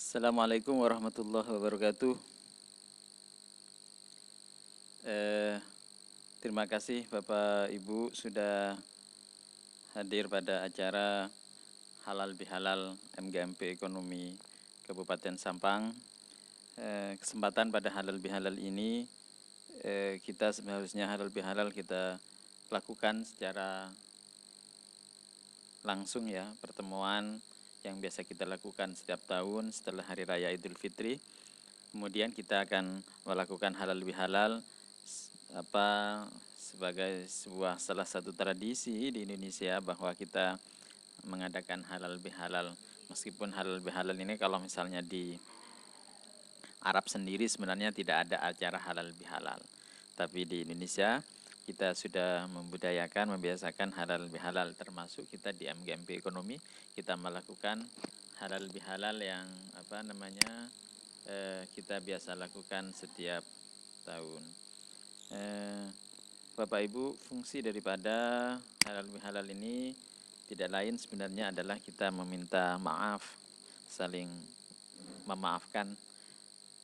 Assalamualaikum warahmatullahi wabarakatuh. Eh, Terima kasih Bapak Ibu sudah hadir pada acara Halal Bihalal MGMP Ekonomi Kabupaten Sampang. Kesempatan pada Halal Bihalal ini kita seharusnya Halal Bihalal kita lakukan secara langsung ya, pertemuan yang biasa kita lakukan setiap tahun setelah Hari Raya Idul Fitri. Kemudian kita akan melakukan halal bihalal sebagai salah satu tradisi di Indonesia bahwa kita mengadakan halal bihalal. Meskipun halal bihalal ini kalau misalnya di Arab sendiri sebenarnya tidak ada acara halal bihalal. Tapi di Indonesia kita sudah membiasakan halal bihalal, termasuk kita di MGMP Ekonomi kita melakukan halal bihalal yang kita biasa lakukan setiap tahun. Bapak Ibu, fungsi daripada halal bihalal ini tidak lain sebenarnya adalah kita meminta maaf, saling memaafkan.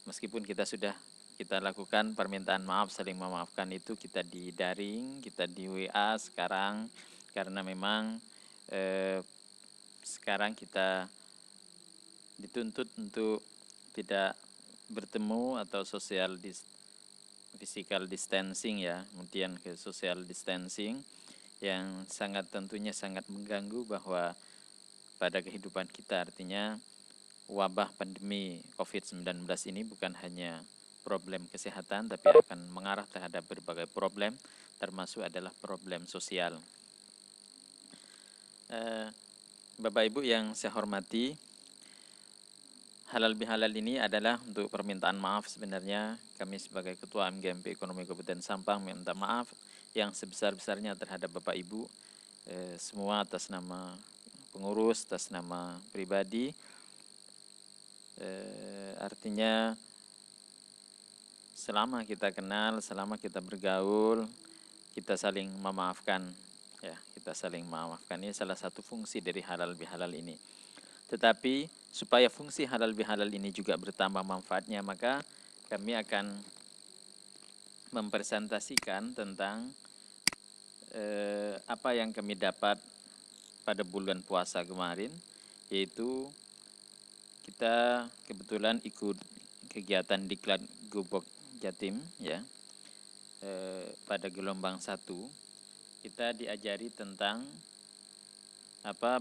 Meskipun kita lakukan permintaan maaf, saling memaafkan itu kita di daring, kita di WA sekarang, karena memang sekarang kita dituntut untuk tidak bertemu atau physical distancing ya, kemudian ke social distancing yang tentunya sangat mengganggu bahwa pada kehidupan kita. Artinya wabah pandemi COVID-19 ini bukan hanya problem kesehatan, tapi akan mengarah terhadap berbagai problem, termasuk adalah problem sosial. Bapak Ibu yang saya hormati, halal bihalal ini adalah untuk permintaan maaf. Sebenarnya kami sebagai Ketua MGMP Ekonomi Kabupaten Sampang minta maaf yang sebesar-besarnya terhadap Bapak Ibu semua atas nama pengurus, atas nama pribadi. Artinya selama kita kenal, selama kita bergaul, kita saling memaafkan ya, kita saling memaafkan. Ini salah satu fungsi dari halal bihalal ini. Tetapi supaya fungsi halal bihalal ini juga bertambah manfaatnya, maka kami akan mempresentasikan tentang apa yang kami dapat pada bulan puasa kemarin, yaitu kita kebetulan ikut kegiatan Diklat Gubok Jatim ya. Pada gelombang 1 kita diajari tentang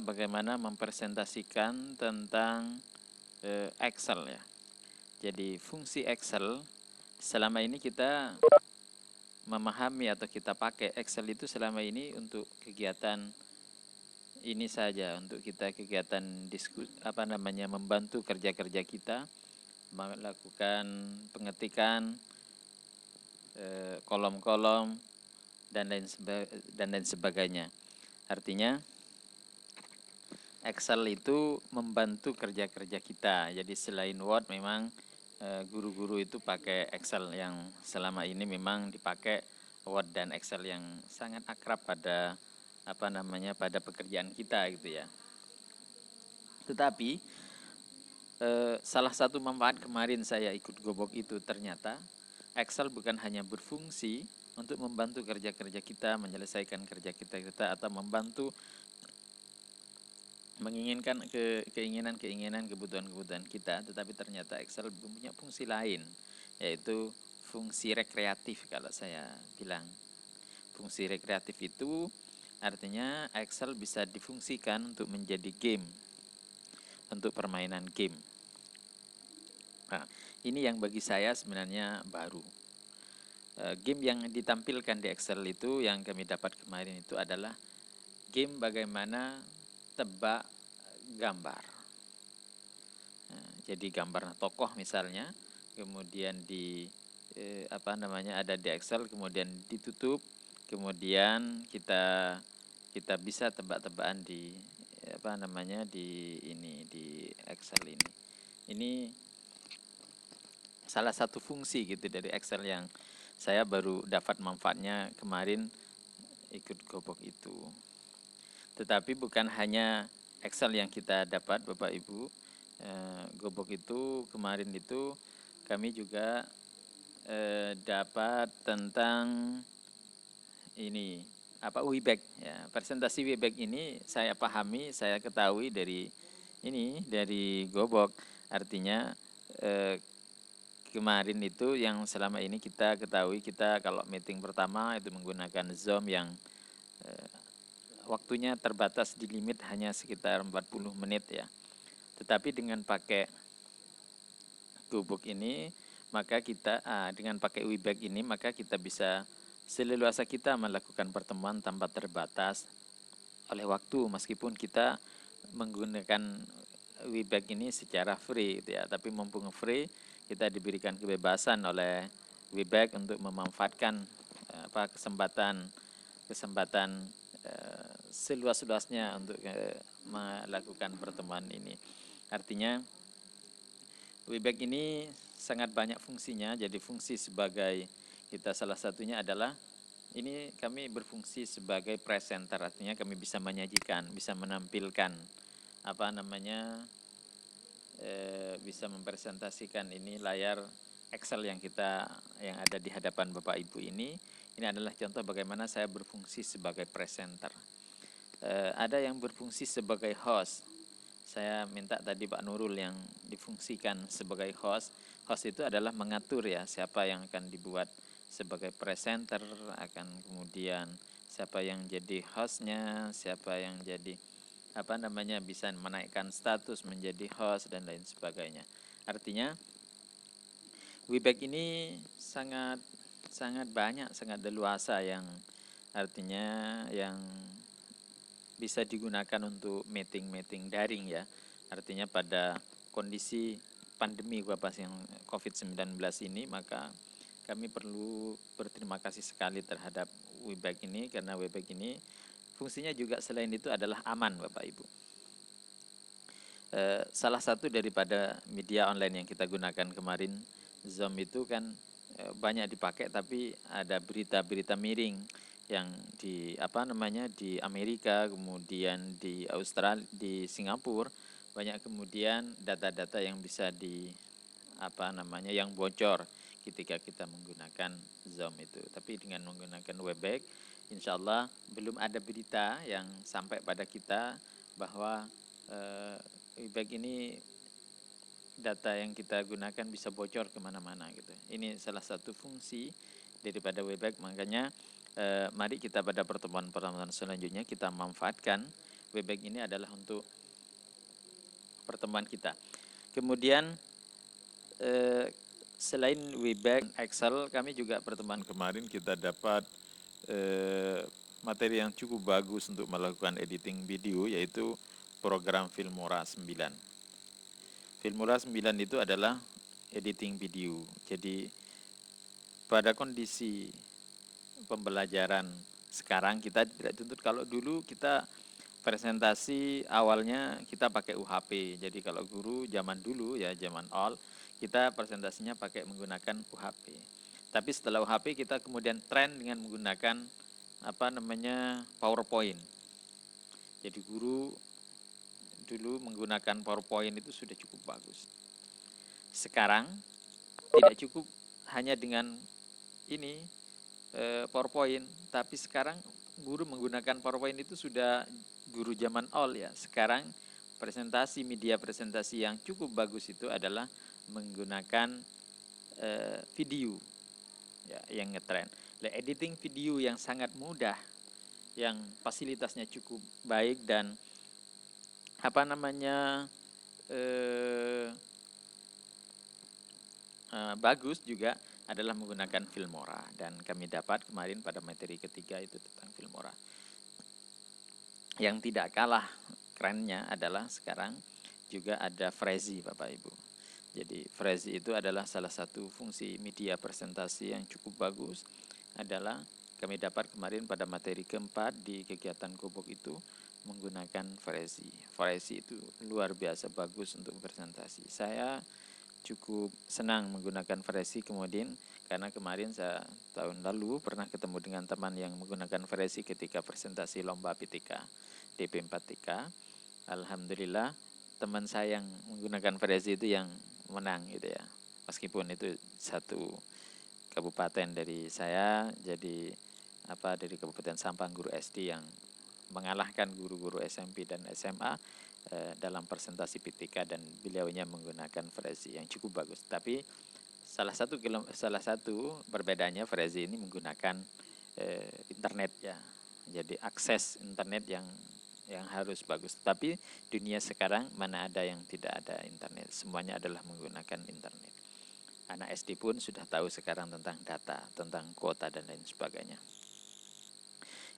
bagaimana mempresentasikan tentang Excel ya. Jadi fungsi Excel selama ini kita memahami atau kita pakai Excel itu selama ini untuk kegiatan ini saja, untuk kita kegiatan membantu kerja-kerja kita, melakukan pengetikan kolom-kolom dan lain sebagainya. Artinya Excel itu membantu kerja-kerja kita. Jadi selain Word, memang guru-guru itu pakai Excel, yang selama ini memang dipakai Word dan Excel yang sangat akrab pada pada pekerjaan kita gitu ya. Tetapi salah satu manfaat kemarin saya ikut gobok itu, ternyata Excel bukan hanya berfungsi untuk membantu kerja-kerja kita, menyelesaikan kerja kita atau membantu menginginkan keinginan-keinginan, kebutuhan-kebutuhan kita, tetapi ternyata Excel punya fungsi lain, yaitu fungsi rekreatif. Kalau saya bilang fungsi rekreatif itu artinya Excel bisa difungsikan untuk menjadi game, untuk permainan game. Nah, ini yang bagi saya sebenarnya baru. Game yang ditampilkan di Excel itu yang kami dapat kemarin itu adalah game bagaimana tebak gambar. Nah, jadi gambar tokoh misalnya, kemudian ada di Excel, kemudian ditutup, kemudian kita bisa tebak-tebakan di di Excel ini. Ini salah satu fungsi gitu dari Excel yang saya baru dapat manfaatnya kemarin ikut gobok itu. Tetapi bukan hanya Excel yang kita dapat Bapak Ibu, Gobok itu kemarin itu kami juga dapat tentang ini apa Wibek ya. Presentasi Wibek ini saya pahami, saya ketahui dari Gobok. Artinya kemarin itu yang selama ini kita ketahui, kita kalau meeting pertama itu menggunakan Zoom yang waktunya terbatas di limit hanya sekitar 40 menit ya. Tetapi dengan pakai Gobok ini maka kita dengan pakai Wibek ini maka kita bisa seleluasa kita melakukan pertemuan tanpa terbatas oleh waktu, meskipun kita menggunakan Wibek ini secara free gitu ya. Tapi mumpung free, kita diberikan kebebasan oleh Wibek untuk memanfaatkan kesempatan seluas-luasnya untuk melakukan pertemuan ini. Artinya Wibek ini sangat banyak fungsinya. Jadi fungsi sebagai kita salah satunya adalah ini kami berfungsi sebagai presenter, artinya kami bisa menyajikan, bisa menampilkan bisa mempresentasikan ini layar Excel yang ada di hadapan Bapak Ibu ini. Ini adalah contoh bagaimana saya berfungsi sebagai presenter. Ada yang berfungsi sebagai host. Saya minta tadi Pak Nurul yang difungsikan sebagai host. Host itu adalah mengatur ya siapa yang akan dibuat sebagai presenter, akan kemudian siapa yang jadi hostnya, siapa yang jadi bisa menaikkan status menjadi host dan lain sebagainya. Artinya Wibek ini sangat banyak, sangat leluasa yang artinya yang bisa digunakan untuk meeting daring ya. Artinya pada kondisi pandemi wabah yang COVID-19 ini, maka kami perlu berterima kasih sekali terhadap Wibek ini, karena Wibek ini fungsinya juga selain itu adalah aman Bapak Ibu. Salah satu daripada media online yang kita gunakan kemarin, Zoom itu kan banyak dipakai, tapi ada berita-berita miring yang di di Amerika, kemudian di Australia, di Singapura, banyak kemudian data-data yang bisa yang bocor ketika kita menggunakan Zoom itu. Tapi dengan menggunakan Webex, insya Allah belum ada berita yang sampai pada kita bahwa Webex ini data yang kita gunakan bisa bocor kemana-mana gitu. Ini salah satu fungsi daripada Webex, makanya mari kita pada pertemuan-pertemuan selanjutnya kita manfaatkan Webex ini adalah untuk pertemuan kita. Kemudian selain Webex, Excel, kami juga pertemuan kemarin kita dapat materi yang cukup bagus untuk melakukan editing video, yaitu program Filmora 9. Filmora 9 itu adalah editing video. Jadi pada kondisi pembelajaran sekarang kita tidak tuntut, kalau dulu kita presentasi awalnya kita pakai UHP. Jadi kalau guru zaman dulu ya, zaman all, kita presentasinya pakai menggunakan UHP. Tapi setelah UHP kita kemudian tren dengan menggunakan PowerPoint. Jadi guru dulu menggunakan PowerPoint itu sudah cukup bagus. Sekarang tidak cukup hanya dengan ini PowerPoint, tapi sekarang guru menggunakan PowerPoint itu sudah guru zaman all ya. Sekarang media presentasi yang cukup bagus itu adalah menggunakan video ya, yang ngetren. Editing video yang sangat mudah, yang fasilitasnya cukup baik dan bagus juga adalah menggunakan Filmora, dan kami dapat kemarin pada materi ketiga itu tentang Filmora. Yang tidak kalah kerennya adalah sekarang juga ada Frezy Bapak Ibu. Jadi Frezy itu adalah salah satu fungsi media presentasi yang cukup bagus, adalah kami dapat kemarin pada materi keempat di kegiatan Gobok itu menggunakan Frezy. Frezy itu luar biasa bagus untuk presentasi. Saya cukup senang menggunakan Frezy kemudian karena kemarin saya tahun lalu pernah ketemu dengan teman yang menggunakan Frezy ketika presentasi lomba PTK DP4TK. Alhamdulillah teman saya yang menggunakan Frezi itu yang menang gitu ya. Meskipun itu satu kabupaten dari saya, jadi dari Kabupaten Sampang, guru SD yang mengalahkan guru-guru SMP dan SMA dalam presentasi PTK, dan beliaunya menggunakan Frezi yang cukup bagus. Tapi salah satu perbedaannya, Frezi ini menggunakan internet ya. Jadi akses internet yang harus bagus. Tapi dunia sekarang mana ada yang tidak ada internet, semuanya adalah menggunakan internet. Anak SD pun sudah tahu sekarang tentang data, tentang kuota dan lain sebagainya.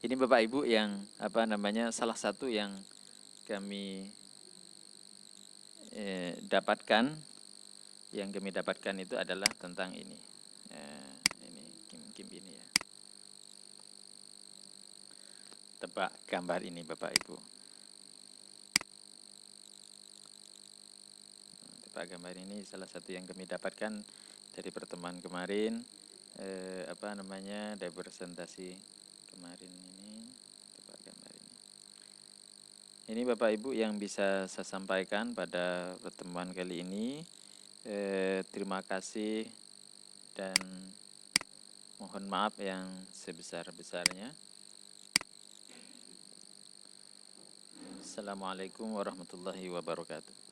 Ini Bapak Ibu yang salah satu yang kami dapatkan. Yang kami dapatkan itu adalah tentang ini. Ini Kim ini ya. Tebak gambar ini Bapak Ibu. Tebak gambar ini salah satu yang kami dapatkan dari pertemuan kemarin, dari presentasi kemarin ini, tebak gambar ini. Ini Bapak Ibu yang bisa saya sampaikan pada pertemuan kali ini. Terima kasih dan mohon maaf yang sebesar-besarnya. Assalamualaikum warahmatullahi wabarakatuh.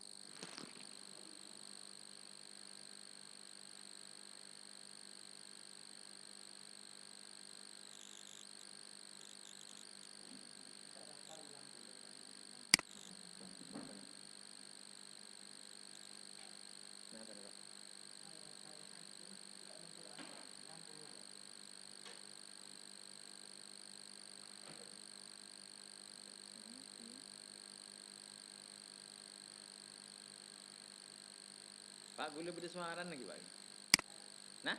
Pak, boleh beda suaran lagi Pak? Nah?